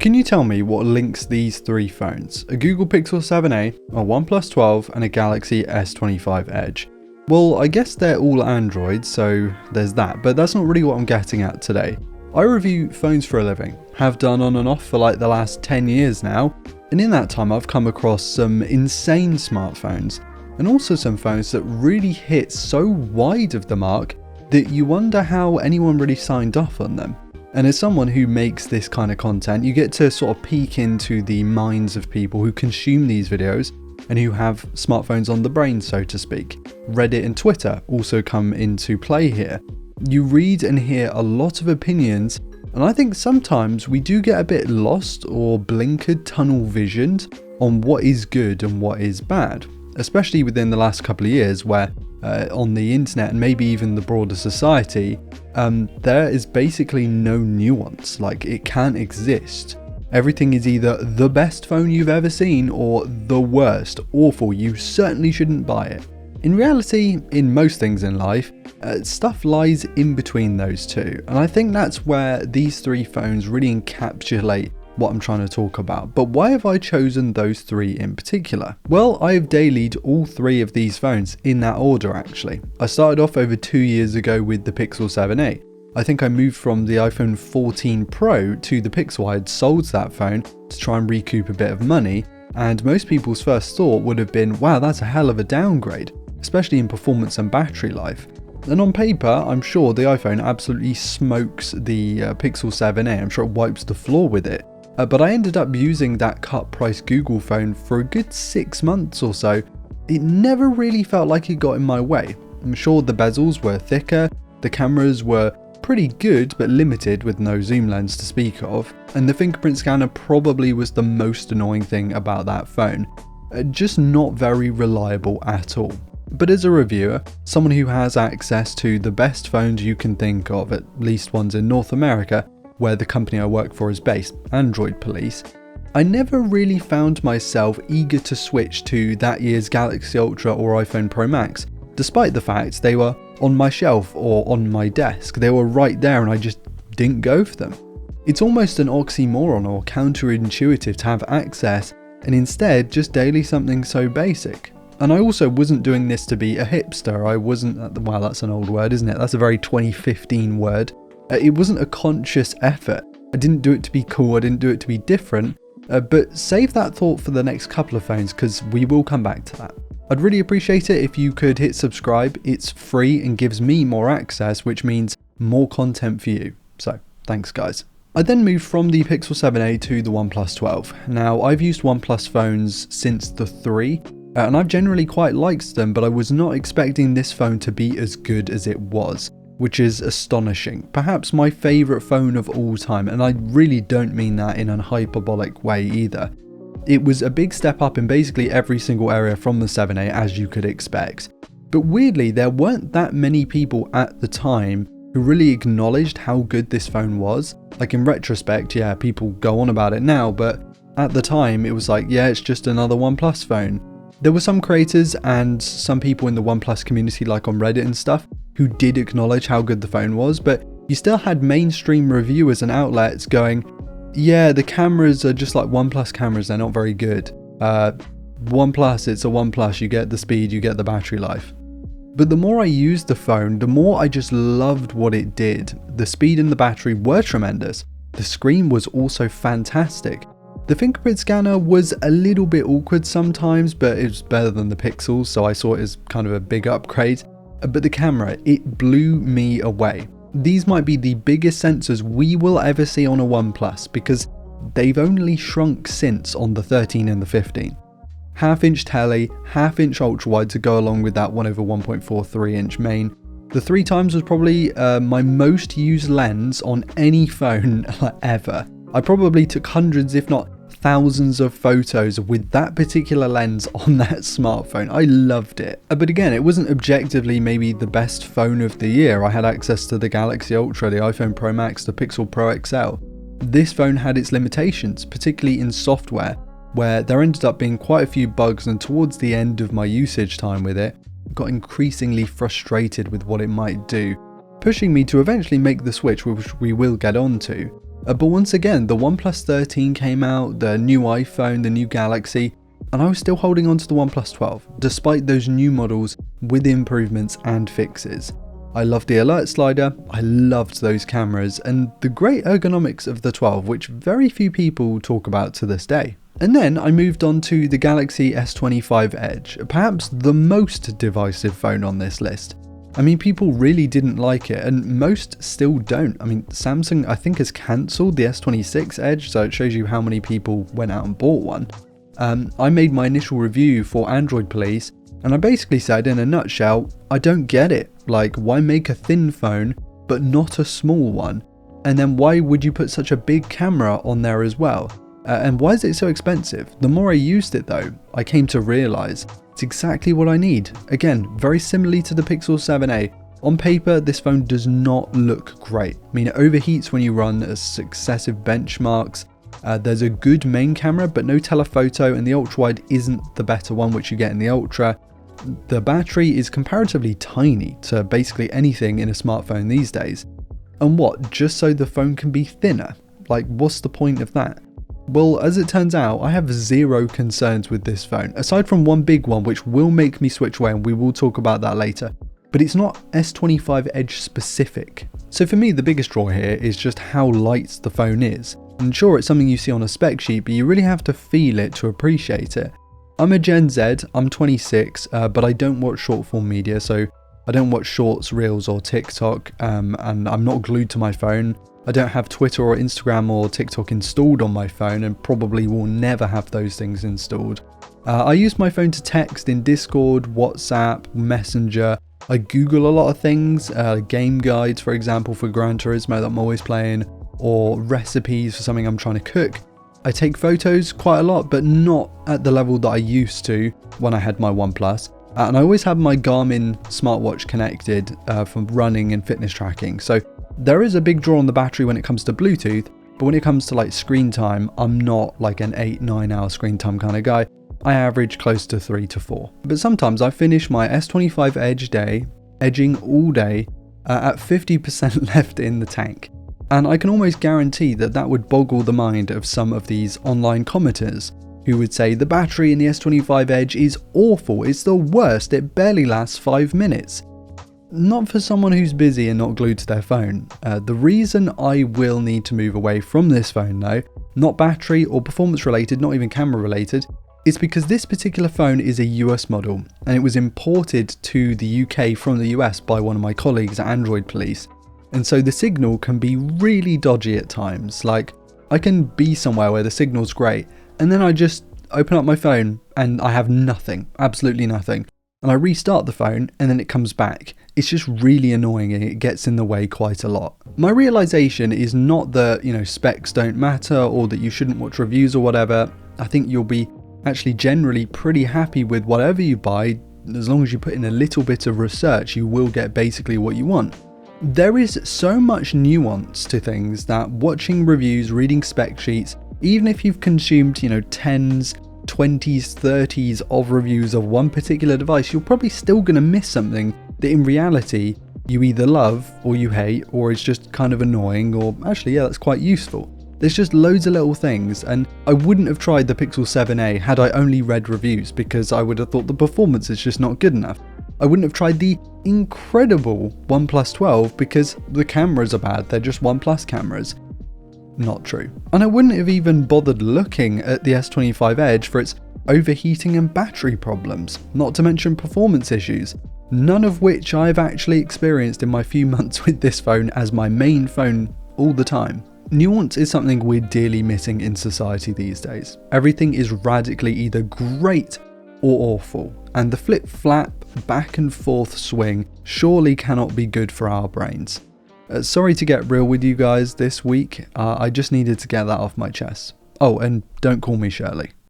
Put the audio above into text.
Can you tell me what links these three phones? A Google Pixel 7a, a OnePlus 12 and a Galaxy S25 Edge. Well, I guess they're all Android, so there's that, but that's not really what I'm getting at today. I review phones for a living, have done on and off for like the last 10 years now, and in that time I've come across some insane smartphones, and also some phones that really hit so wide of the mark that you wonder how anyone really signed off on them. And as someone who makes this kind of content, you get to sort of peek into the minds of people who consume these videos and who have smartphones on the brain, so to speak. Reddit and Twitter also come into play here. You read and hear a lot of opinions, and I think sometimes we do get a bit lost or blinkered, tunnel visioned on what is good and what is bad, especially within the last couple of years where on the internet and maybe even the broader society, there is basically no nuance. Like, it can't exist. Everything is either the best phone you've ever seen or the worst, awful, you certainly shouldn't buy it. In reality, in most things in life, stuff lies in between those two, and I think that's where these three phones really encapsulate what I'm trying to talk about. But why have I chosen those three in particular? Well, I have dailied all three of these phones in that order actually. I started off over 2 years ago with the Pixel 7a. I think I moved from the iPhone 14 Pro to the Pixel. I had sold that phone to try and recoup a bit of money, and most people's first thought would have been, wow, that's a hell of a downgrade, especially in performance and battery life. And on paper, I'm sure the iPhone absolutely smokes the Pixel 7a. I'm sure it wipes the floor with it. But I ended up using that cut price Google phone for a good 6 months or so. It never really felt like it got in my way. I'm sure the bezels were thicker, the cameras were pretty good but limited with no zoom lens to speak of, and the fingerprint scanner probably was the most annoying thing about that phone. Just not very reliable at all. But as a reviewer, someone who has access to the best phones you can think of, at least ones in North America, where the company I work for is based, Android Police, I never really found myself eager to switch to that year's Galaxy Ultra or iPhone Pro Max, despite the fact they were on my shelf or on my desk. They were right there and I just didn't go for them. It's almost an oxymoron or counterintuitive to have access and instead just daily something so basic. And I also wasn't doing this to be a hipster. I wasn't, well, that's an old word, isn't it? That's a very 2015 word. It wasn't a conscious effort. I didn't do it to be cool, I didn't do it to be different, but save that thought for the next couple of phones because we will come back to that. I'd really appreciate it if you could hit subscribe. It's free and gives me more access, which means more content for you. So thanks guys. I then moved from the Pixel 7a to the OnePlus 12. Now I've used OnePlus phones since the 3 and I've generally quite liked them, but I was not expecting this phone to be as good as it was, which is astonishing. Perhaps my favourite phone of all time, and I really don't mean that in a hyperbolic way either. It was a big step up in basically every single area from the 7a, as you could expect. But weirdly, there weren't that many people at the time who really acknowledged how good this phone was. Like, in retrospect, yeah, people go on about it now, but at the time it was like, yeah, it's just another OnePlus phone. There were some creators and some people in the OnePlus community, like on Reddit and stuff, who did acknowledge how good the phone was, but you still had mainstream reviewers and outlets going, yeah, the cameras are just like OnePlus cameras, they're not very good. OnePlus, it's a OnePlus, you get the speed, you get the battery life. But the more I used the phone, the more I just loved what it did. The speed and the battery were tremendous. The screen was also fantastic. The fingerprint scanner was a little bit awkward sometimes, but it was better than the Pixels, so I saw it as kind of a big upgrade. But the camera, it blew me away. These might be the biggest sensors we will ever see on a OnePlus because they've only shrunk since on the 13 and the 15. Half-inch tele, half-inch ultra-wide to go along with that 1/1.43 inch main. The 3x was probably my most used lens on any phone ever. I probably took hundreds, if not thousands of photos with that particular lens on that smartphone. I loved it. But again, it wasn't objectively maybe the best phone of the year. I had access to the Galaxy Ultra, the iPhone Pro Max, the Pixel Pro XL. This phone had its limitations, particularly in software, where there ended up being quite a few bugs, and towards the end of my usage time with it, I got increasingly frustrated with what it might do, pushing me to eventually make the switch, which we will get on to. But once again, the OnePlus 13 came out, the new iPhone, the new Galaxy, and I was still holding on to the OnePlus 12, despite those new models with improvements and fixes. I loved the alert slider, I loved those cameras, and the great ergonomics of the 12, which very few people talk about to this day. And then I moved on to the Galaxy S25 Edge, perhaps the most divisive phone on this list. I mean, people really didn't like it, and most still don't. I mean, Samsung, I think, has cancelled the S26 Edge, so it shows you how many people went out and bought one. I made my initial review for Android Police, and I basically said, in a nutshell, I don't get it. Like, why make a thin phone, but not a small one? And then why would you put such a big camera on there as well? And why is it so expensive? The more I used it though, I came to realise it's exactly what I need. Again, very similarly to the Pixel 7a. On paper, this phone does not look great. I mean, it overheats when you run successive benchmarks. There's a good main camera, but no telephoto, and the ultra-wide isn't the better one, which you get in the Ultra. The battery is comparatively tiny to basically anything in a smartphone these days. And what, just so the phone can be thinner? Like, what's the point of that? Well, as it turns out, I have zero concerns with this phone, aside from one big one which will make me switch away, and we will talk about that later. But it's not S25 Edge specific. So for me, the biggest draw here is just how light the phone is. And sure, it's something you see on a spec sheet, but you really have to feel it to appreciate it. I'm a Gen Z, I'm 26, but I don't watch short form media, so I don't watch shorts, reels or TikTok, and I'm not glued to my phone. I don't have Twitter or Instagram or TikTok installed on my phone, and probably will never have those things installed. I use my phone to text in Discord, WhatsApp, Messenger. I Google a lot of things, game guides, for example, for Gran Turismo that I'm always playing, or recipes for something I'm trying to cook. I take photos quite a lot, but not at the level that I used to when I had my OnePlus. And I always have my Garmin smartwatch connected for running and fitness tracking. So there is a big draw on the battery when it comes to Bluetooth, but when it comes to like screen time, I'm not like an 8-9 hour screen time kind of guy. I average close to 3 to 4. But sometimes I finish my S25 Edge day, edging all day, at 50% left in the tank. And I can almost guarantee that that would boggle the mind of some of these online commenters who would say the battery in the S25 Edge is awful, it's the worst, it barely lasts 5 minutes. Not for someone who's busy and not glued to their phone. The reason I will need to move away from this phone though, not battery or performance related, not even camera related, is because this particular phone is a US model and it was imported to the UK from the US by one of my colleagues at Android Police. And so the signal can be really dodgy at times. Like, I can be somewhere where the signal's great, and then I just open up my phone and I have nothing, absolutely nothing. And I restart the phone and then it comes back. It's just really annoying and it gets in the way quite a lot. My realization is not that, specs don't matter or that you shouldn't watch reviews or whatever. I think you'll be actually generally pretty happy with whatever you buy. As long as you put in a little bit of research, you will get basically what you want. There is so much nuance to things that watching reviews, reading spec sheets, even if you've consumed, 10s, 20s, 30s of reviews of one particular device, you're probably still going to miss something that in reality you either love or you hate, or it's just kind of annoying, or actually, yeah, that's quite useful. There's just loads of little things, and I wouldn't have tried the Pixel 7a had I only read reviews, because I would have thought the performance is just not good enough. I wouldn't have tried the incredible OnePlus 12 because the cameras are bad, they're just OnePlus cameras. Not true. And I wouldn't have even bothered looking at the S25 Edge for its overheating and battery problems, not to mention performance issues, none of which I've actually experienced in my few months with this phone as my main phone all the time. Nuance is something we're dearly missing in society these days. Everything is radically either great or awful, and the flip-flap, back and forth swing surely cannot be good for our brains. Sorry to get real with you guys this week, I just needed to get that off my chest. Oh, and don't call me Shirley.